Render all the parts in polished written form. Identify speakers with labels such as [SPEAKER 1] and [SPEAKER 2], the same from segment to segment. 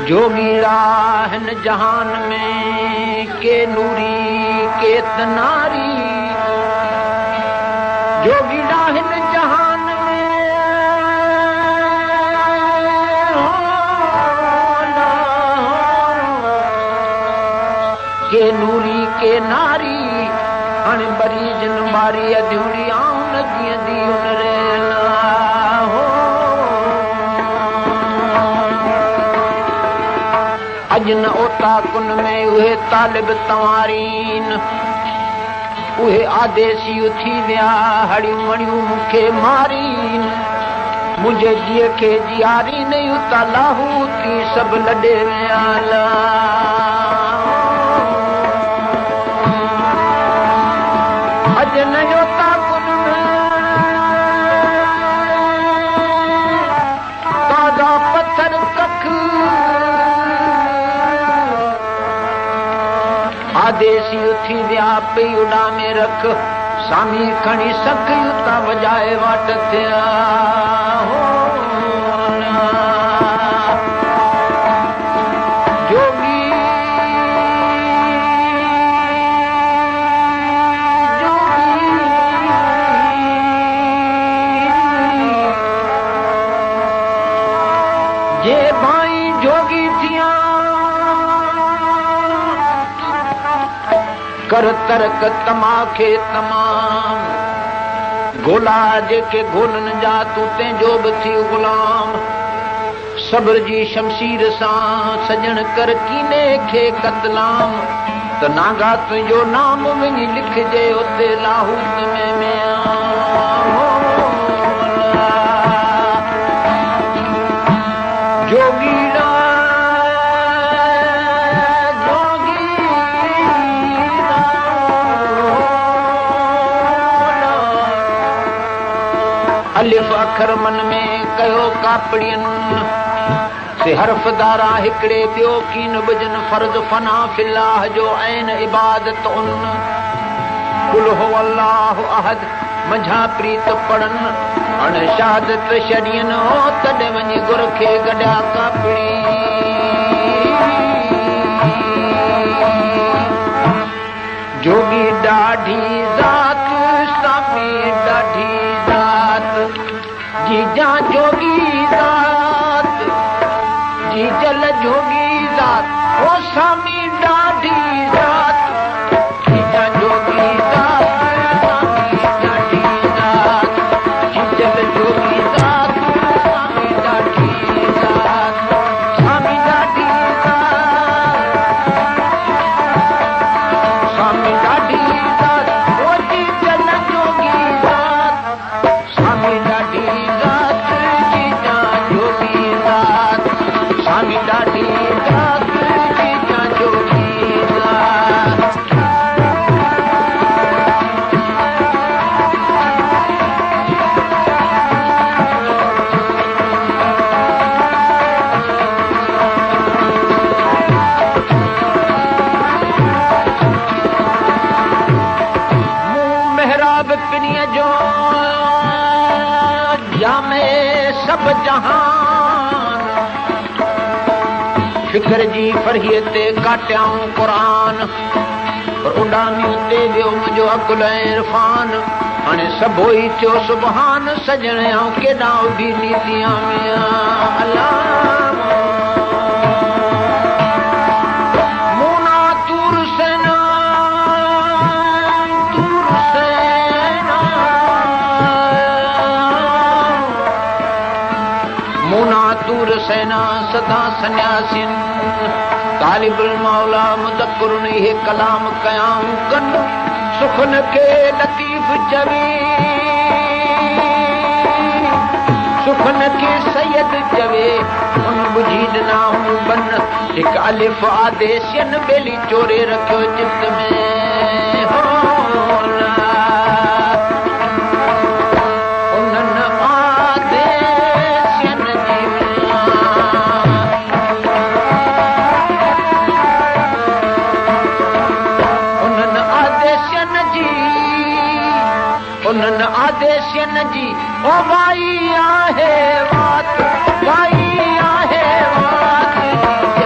[SPEAKER 1] जोगीड़ा हिन जहान में के नूरी के तनारी जोगीड़ा हिन जहान में के नूरी के नारी हण बरी जिन मारी अधूरी आउन जीअंदी उन रे अजन ओता कुन में उहे तालिब तवारीन उहे आदेसी उथी विया हड़ियूं मणियूं मूंखे मारीन मुंहिंजे जीअ खे जियारी नहीं उता लाहू थी सभु लॾे विया अजन ओता कुन में ताज़ा पत्थर कख आदेसी उथी विया पई उॾा में रख सामी खणी सख उता वॼाए वाट थिया जोगी जे भाई जोगी थिया कर तरक तमाखे तमाम गोला जेके गोलनि जा तूं तंहिंजो बि थी गुलाम सब्र जी शमशीर सां सजण कर कीने खे कतलाम त नागा तुंहिंजो नाम वञी लिखजे उते लाहूत में जोगीड़ा अलिफ अखर मन में कयो कापड़ियन से हरफ दारा हिकड़े ॿियो कीन बुजन फर्ज फना फिल्लाह जो ऐन इबादत उन कुल हो अल्लाह अहद मंझा प्रीत पढ़न अण शहादत शरीयन हो तॾहिं वञी गुर खे गॾिया कापड़ी जोगी ॾाढी ज़ात सामी ॾाढी जीजा जोगी ज़ात जी जल जोगी ज़ात ओ सामी ॾाढी ज़ात जीजा जोगी ज़ात सामी ॾाढी ज़ात जी जल जोगी ज़ात सामी ॾाढी ज़ात सामी ॾाढी ज़ात सामी ॾाढी ज़ात ओ जी जल जोगी ज़ात सामी ॾाढी सब जहान फिक्र जी फरहीअ ते काटियाऊं क़ुरान पर उॾामियूं ते वियो मुंहिंजो अकुल ऐं इरफान हाणे सभु ई थियो सुबहान सजण ऐं केॾां बि नीतियां में अलाह मूना तूर सेना तूर सेना सदा सन्यासिन तालिबुल मौला मुदक्किरुन हे कलाम कयाऊं कन सुखन के लतीफ चवी सुखन के सैयद चवे उन बुझी ॾिनाऊं बन हिकु अलिफ आदेशियन बेली चोरे रखियो चित में हो उन्हनि आदेशियन जी ओ भाई आहे वात भाई आहे वात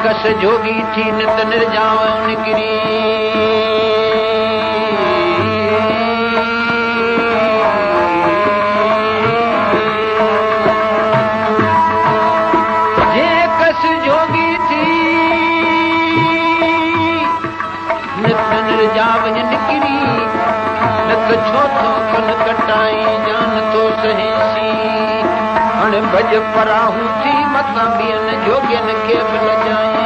[SPEAKER 1] कस जोगी थी नित निर्जाव निकरी जावज निकरी नक छोथो कन कटाई जान तो सहेसी अण भज पराहू थी मता बियन जोगियन के बन जाए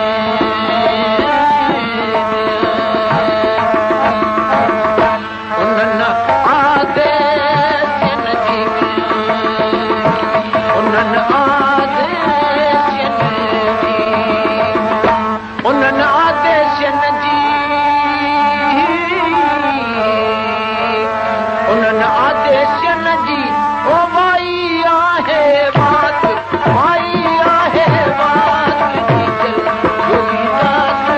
[SPEAKER 1] उनन आदेश न जी उनन आदेश न जी उनन आदेश न जी उनन आदेश न जी ओ माई आहे बात माई आहे बात जोगी दास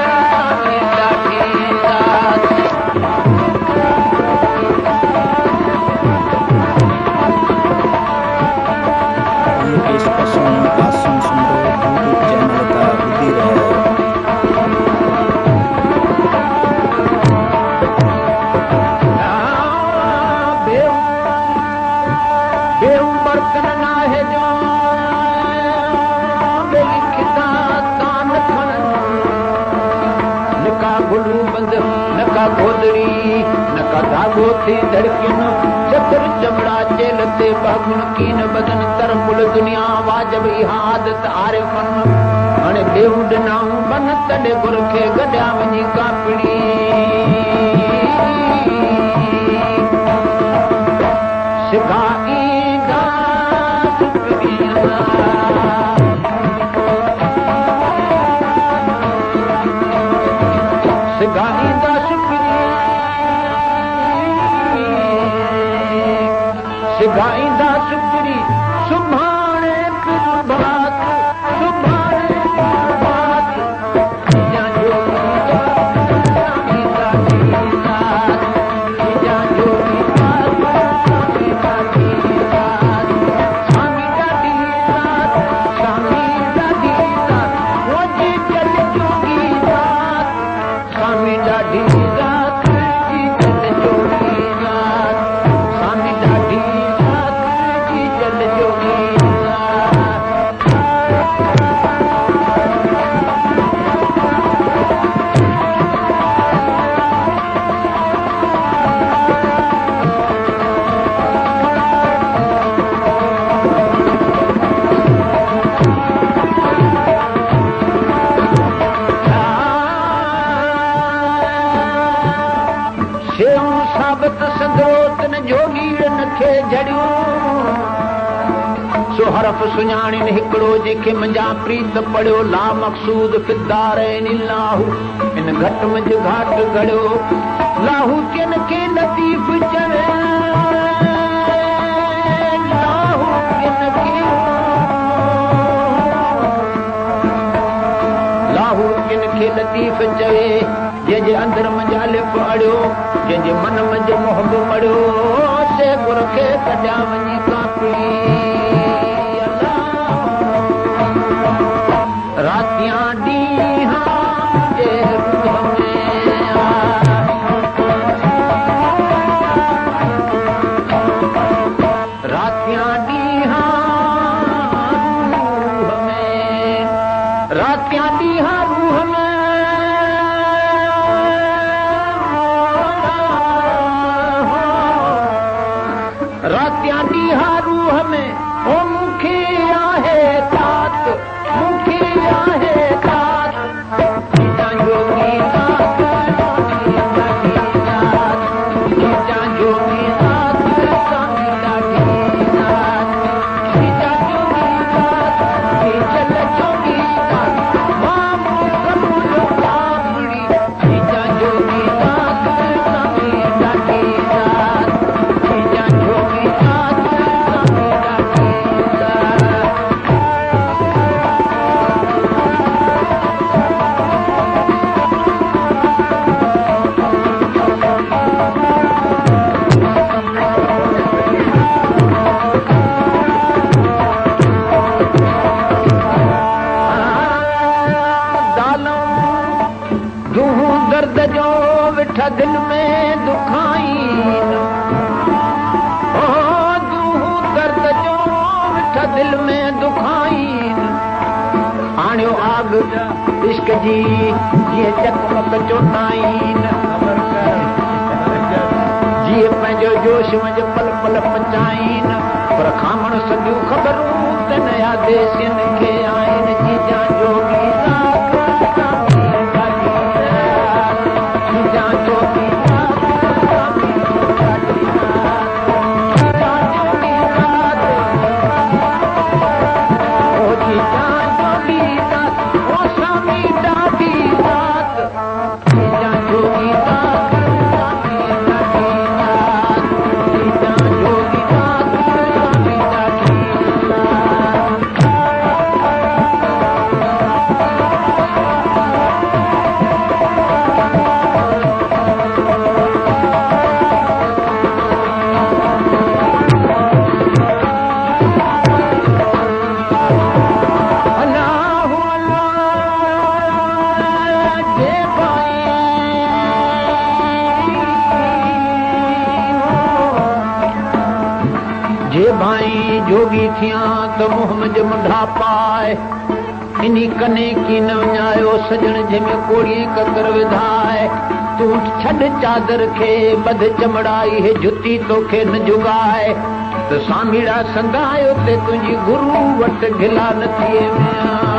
[SPEAKER 1] लाठी दास
[SPEAKER 2] इस पसंद पासन सुंदर यूट्यूब चैनल का बुद्धि रहे
[SPEAKER 1] नका गोदड़ी नका धागो थी धड़किन चतर चमड़ा चेलते बागुन कीन बदन तरमुल दुनिया वाजब इहा आदत आरे फन हाणे बेहुड नाऊं बन तॾे गुर खे गॾिया वञी कापड़ी सिखाईंदा सिखाईंदा सिखाईंदा शुक्री सुभाणे प्रभात सुभाणे प्रभात जा जोगी स्वामी ॾाढी रात जा जोगी स्वामी ॾाढी रात स्वामी ॾाढी रात स्वामी ॾाढी रात वो जी जल जोगी रात स्वामी ॾाढी रात जी जल जोगी रात स्वामी ॾाढी साबित संदोत न जोगीड़न खे जड़ियो सो हरफ सुञाणिन हिकिड़ो जंहिंखे मुंहिंजा प्रीत पढ़ियो ला मक़सूद फिदार लाहू इन घट मुंहिंज घाट घड़ियो लाहू किन खे लतीफ़ चवे लाहू किन खे लाहू किन खे लतीफ़ चवे जंहिंजे अंदर मुंहिंजा लिप अड़ियो जंहिंजे मन मुंहिंजो मोहब मड़ियो से गुर खे कढिया वञी कापड़ी रातियां ॾींहं जे रूह में रातियां ॾींहं रूह में रातियां ॾींहं रूह में रातियां ॾींहं रूह में ओ मूंखे आहे तात मूंखे आहे तात जोगी रात जोगी रात स्वामी ॾाढी रात जोगी रात जल जोगी रात मां कबूल कापड़ी जोगी रात स्वामी ॾाढी रात जोगी रात स्वामी ॾाढी रात दर्द जो विठ दिल में दुखाइन दर्द जो विठ दिल में दुखाइन आणियो आग इश्क जी जीअं चकमक चोटाइन जीअं पंहिंजो जोश वञ पल पल पचाइन पर खामण सॼियूं ख़बरूं त नया देसिन खे आहिनि जीजा जोगी जोगी थिया तो मुंह में मुंडा पाए इन्हीं कने की न वञायो सजण जंहिंमें कोड़िए ककर विधाए तू छॾ चादर खे बध चमड़ाई है जुती तोखे न जुगाए तो सामीड़ा संगायो ते तुंहिंजी गुरू वटि गिला न थिए